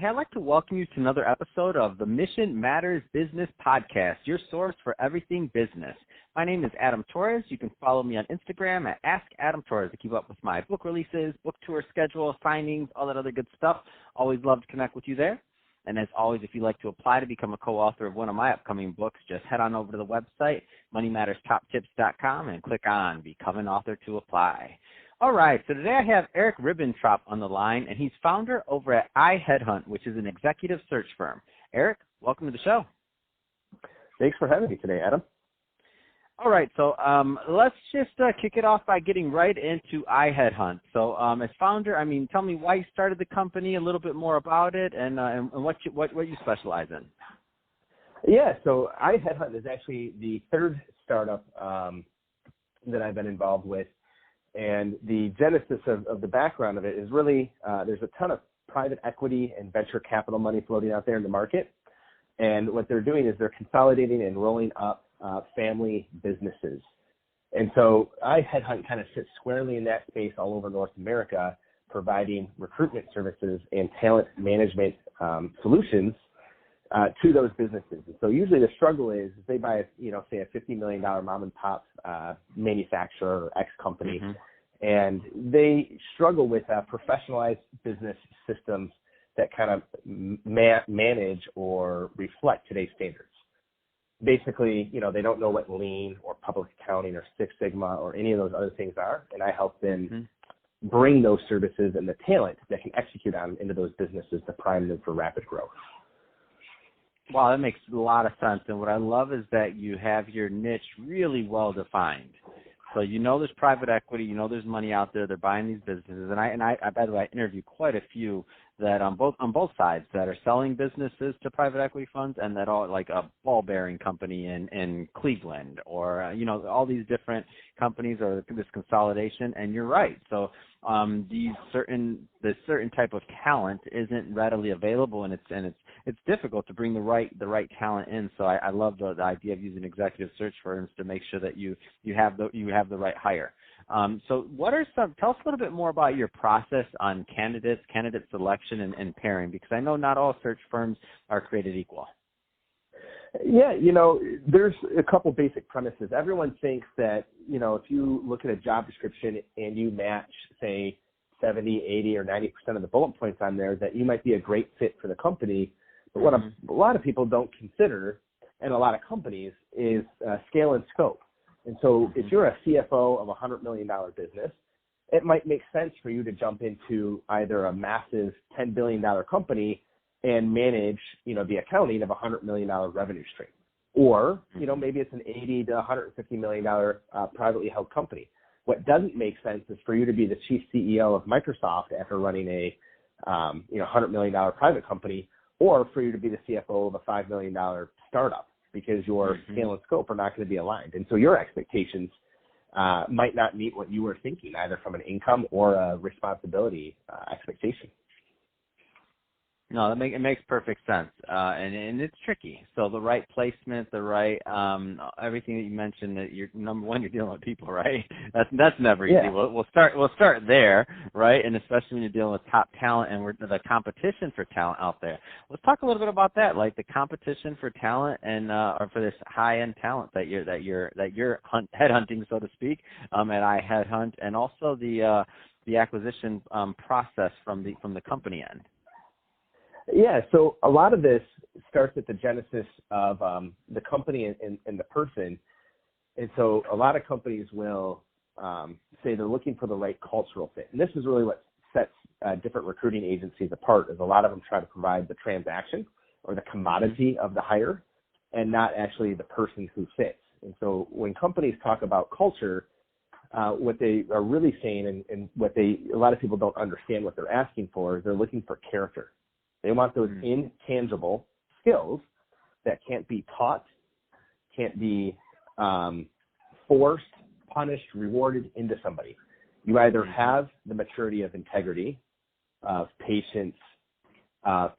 Hey, I'd like to welcome you to another episode of the Mission Matters Business Podcast, your source for everything business. My name is Adam Torres. You can follow me on Instagram at AskAdamTorres to keep up with my book releases, book tour schedule, signings, all that other good stuff. Always love to connect with you there. And as always, if you'd like to apply to become a co-author of one of my upcoming books, just head on over to the website, moneymatterstoptips.com, and click on Become an Author to apply. All right, so today I have Eric Ribbentrop on the line, and he's founder over at i-HEADHUNT, which is an executive search firm. Eric, welcome to the show. Thanks for having me today, Adam. All right, so let's just kick it off by getting right into i-HEADHUNT. So as founder, tell me why you started the company, a little bit more about it, and what you specialize in. Yeah, so i-HEADHUNT is actually the third startup that I've been involved with. And the genesis of the background of it is really there's a ton of private equity and venture capital money floating out there in the market. And what they're doing is they're consolidating and rolling up family businesses. And so i-HEADHUNT kind of sits squarely in that space all over North America, providing recruitment services and talent management solutions to those businesses. And so usually the struggle is they buy, say a $50 million mom and pop manufacturer or X company, and they struggle with professionalized business systems that kind of manage or reflect today's standards. Basically, they don't know what lean or public accounting or Six Sigma or any of those other things are, and I help them bring those services and the talent that can execute on into those businesses to prime them for rapid growth. Wow, that makes a lot of sense. And what I love is that you have your niche really well defined. So there's private equity, there's money out there, they're buying these businesses. And I by the way, I interview quite a few that on both sides that are selling businesses to private equity funds, and that all like a ball bearing company in Cleveland, or all these different companies, or this consolidation. And you're right. So this certain type of talent isn't readily available, and it's difficult to bring the right talent in. So I love the idea of using executive search firms to make sure that you have the right hire. So tell us a little bit more about your process on candidate selection and pairing, because I know not all search firms are created equal. Yeah, there's a couple basic premises. Everyone thinks that, if you look at a job description and you match, say, 70, 80, or 90% of the bullet points on there, that you might be a great fit for the company. But what a lot of people don't consider, and a lot of companies, is scale and scope. And so if you're a CFO of a $100 million business, it might make sense for you to jump into either a massive $10 billion company and manage, the accounting of a $100 million revenue stream. Or, maybe it's an $80 to $150 million privately held company. What doesn't make sense is for you to be the chief CEO of Microsoft after running a, $100 million private company, or for you to be the CFO of a $5 million startup, because your scale and scope are not going to be aligned. And so your expectations might not meet what you were thinking, either from an income or a responsibility expectation. No, it makes perfect sense, and it's tricky. So the right placement, the right everything that you mentioned, that you're number one, you're dealing with people, right? That's never easy. Yeah. We'll start there, right? And especially when you're dealing with top talent and the competition for talent out there. Let's talk a little bit about that, like the competition for talent and or for this high end talent that you're headhunting, so to speak, at i-HEADHUNT, and also the acquisition process from the company end. Yeah, so a lot of this starts at the genesis of the company and the person. And so a lot of companies will say they're looking for the right cultural fit. And this is really what sets different recruiting agencies apart, is a lot of them try to provide the transaction or the commodity of the hire, and not actually the person who fits. And so when companies talk about culture, what they are really saying, and what a lot of people don't understand what they're asking for, is they're looking for character. They want those intangible skills that can't be taught, can't be forced, punished, rewarded into somebody. You either have the maturity of integrity, of patience,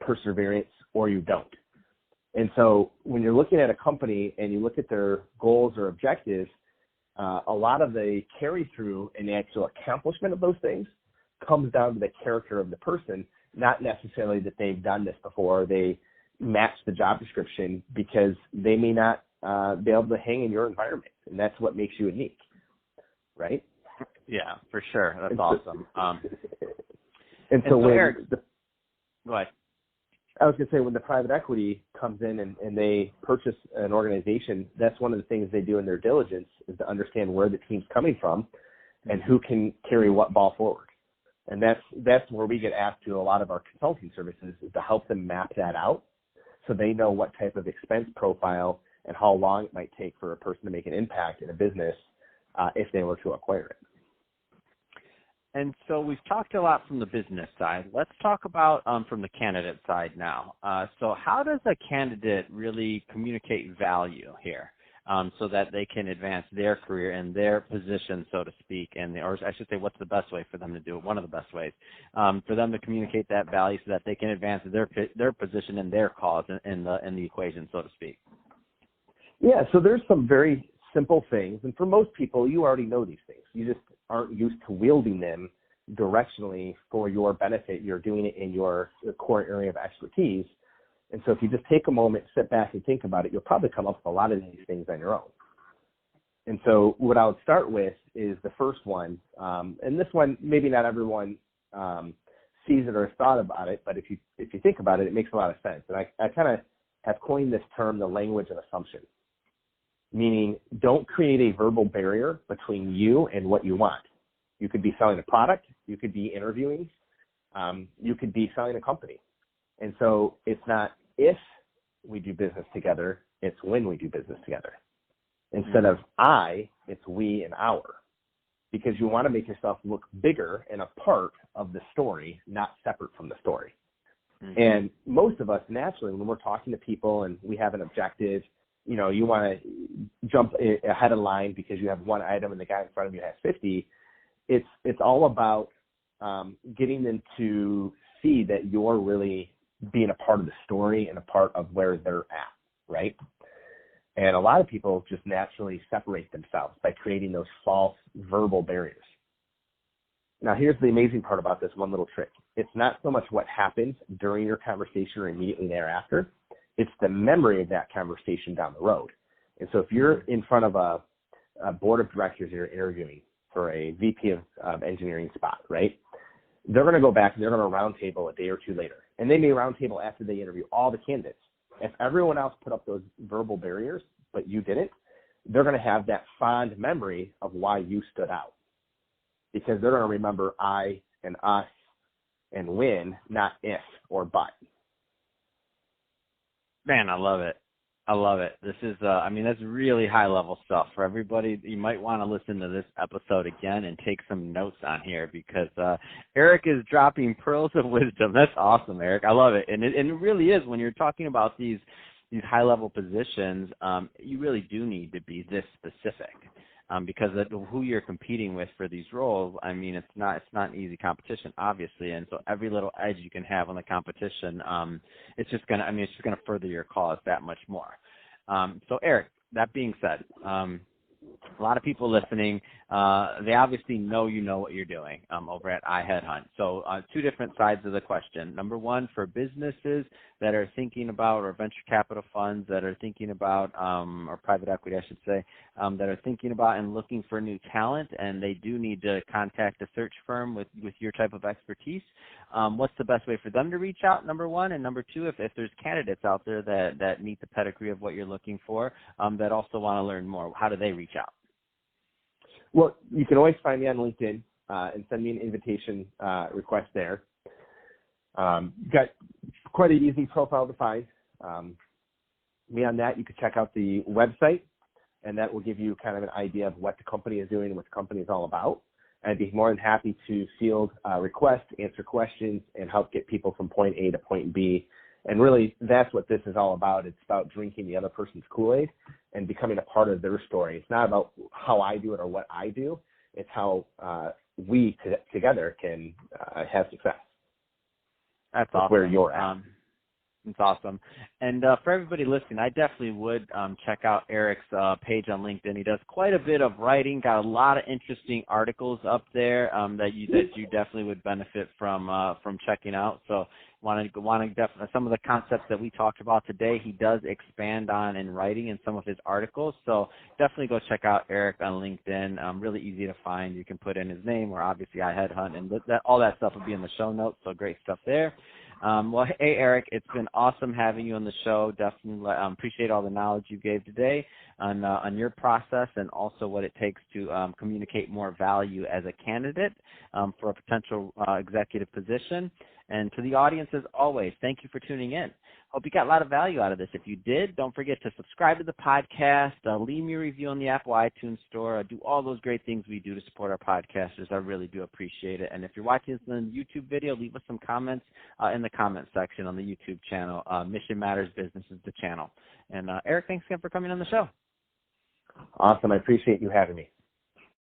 perseverance, or you don't. And so when you're looking at a company and you look at their goals or objectives, a lot of the carry through and the actual accomplishment of those things comes down to the character of the person not necessarily that they've done this before. They match the job description because they may not be able to hang in your environment, and that's what makes you unique, right? Yeah, for sure. That's awesome. And so when Eric, go ahead. I was going to say, when the private equity comes in and they purchase an organization, that's one of the things they do in their diligence is to understand where the team's coming from and who can carry what ball forward. And that's where we get asked to a lot of our consulting services, is to help them map that out so they know what type of expense profile and how long it might take for a person to make an impact in a business if they were to acquire it. And so we've talked a lot from the business side. Let's talk about from the candidate side now. So how does a candidate really communicate value here so that they can advance their career and their position, so to speak, or I should say, what's the best way for them to do it? One of the best ways for them to communicate that value so that they can advance their position and their cause in the equation, so to speak. Yeah, so there's some very simple things, and for most people, you already know these things. You just aren't used to wielding them directionally for your benefit. You're doing it in your core area of expertise. And so if you just take a moment, sit back and think about it, you'll probably come up with a lot of these things on your own. And so what I would start with is the first one. And this one, maybe not everyone sees it or has thought about it, but if you think about it, it makes a lot of sense. And I kind of have coined this term, the language of assumption. Meaning, don't create a verbal barrier between you and what you want. You could be selling a product. You could be interviewing. You could be selling a company. And so it's not if we do business together, it's when we do business together. Instead of I, it's we and our. Because you want to make yourself look bigger and a part of the story, not separate from the story. Mm-hmm. And most of us, naturally, when we're talking to people and we have an objective, you know, you want to jump ahead of line because you have one item and the guy in front of you has 50. It's all about getting them to see that you're really being a part of the story and a part of where they're at, right? And a lot of people just naturally separate themselves by creating those false verbal barriers. Now, here's the amazing part about this one little trick. It's not so much what happens during your conversation or immediately thereafter. It's the memory of that conversation down the road. And so if you're in front of a board of directors you're interviewing for a VP of engineering spot, right? They're going to go back and they're going to roundtable a day or two later. And they may roundtable after they interview all the candidates. If everyone else put up those verbal barriers, but you didn't, they're going to have that fond memory of why you stood out. Because they're going to remember I and us and when, not if or but. Man, I love it. I love it. This is, that's really high level stuff for everybody. You might want to listen to this episode again and take some notes on here because Eric is dropping pearls of wisdom. That's awesome, Eric. I love it. And it really is when you're talking about these high level positions, you really do need to be this specific. Because of who you're competing with for these roles, it's not an easy competition, obviously, and so every little edge you can have on the competition, it's just gonna further your cause that much more. So, Eric, that being said, a lot of people listening, they obviously know you know what you're doing over at i-HEADHUNT. So two different sides of the question. Number one, for businesses that are thinking about, or venture capital funds that are thinking about, or private equity, I should say, that are thinking about and looking for new talent, and they do need to contact a search firm with your type of expertise. What's the best way for them to reach out, number one? And number two, if there's candidates out there that meet the pedigree of what you're looking for, that also want to learn more, how do they reach out? Well, you can always find me on LinkedIn and send me an invitation request there. Got quite an easy profile to find. Beyond that, you can check out the website, and that will give you kind of an idea of what the company is doing and what the company is all about. I'd be more than happy to field requests, answer questions, and help get people from point A to point B. And really, that's what this is all about. It's about drinking the other person's Kool-Aid and becoming a part of their story. It's not about how I do it or what I do. It's how we together can have success. That's awesome. Where you're at. It's awesome. And for everybody listening, I definitely would check out Eric's page on LinkedIn. He does quite a bit of writing, got a lot of interesting articles up there that you definitely would benefit from checking out. So want to definitely, some of the concepts that we talked about today, he does expand on in writing in some of his articles. So definitely go check out Eric on LinkedIn. Really easy to find. You can put in his name or obviously i-HEADHUNT, and all that stuff will be in the show notes. So great stuff there. Well, hey, Eric, it's been awesome having you on the show. Definitely appreciate all the knowledge you gave today on your process and also what it takes to communicate more value as a candidate for a potential executive position. And to the audience, as always, thank you for tuning in. Hope you got a lot of value out of this. If you did, don't forget to subscribe to the podcast, leave me a review on the Apple iTunes Store, do all those great things we do to support our podcasters. I really do appreciate it. And if you're watching this on the YouTube video, leave us some comments in the comment section on the YouTube channel. Mission Matters Business is the channel. And Eric, thanks again for coming on the show. Awesome. I appreciate you having me.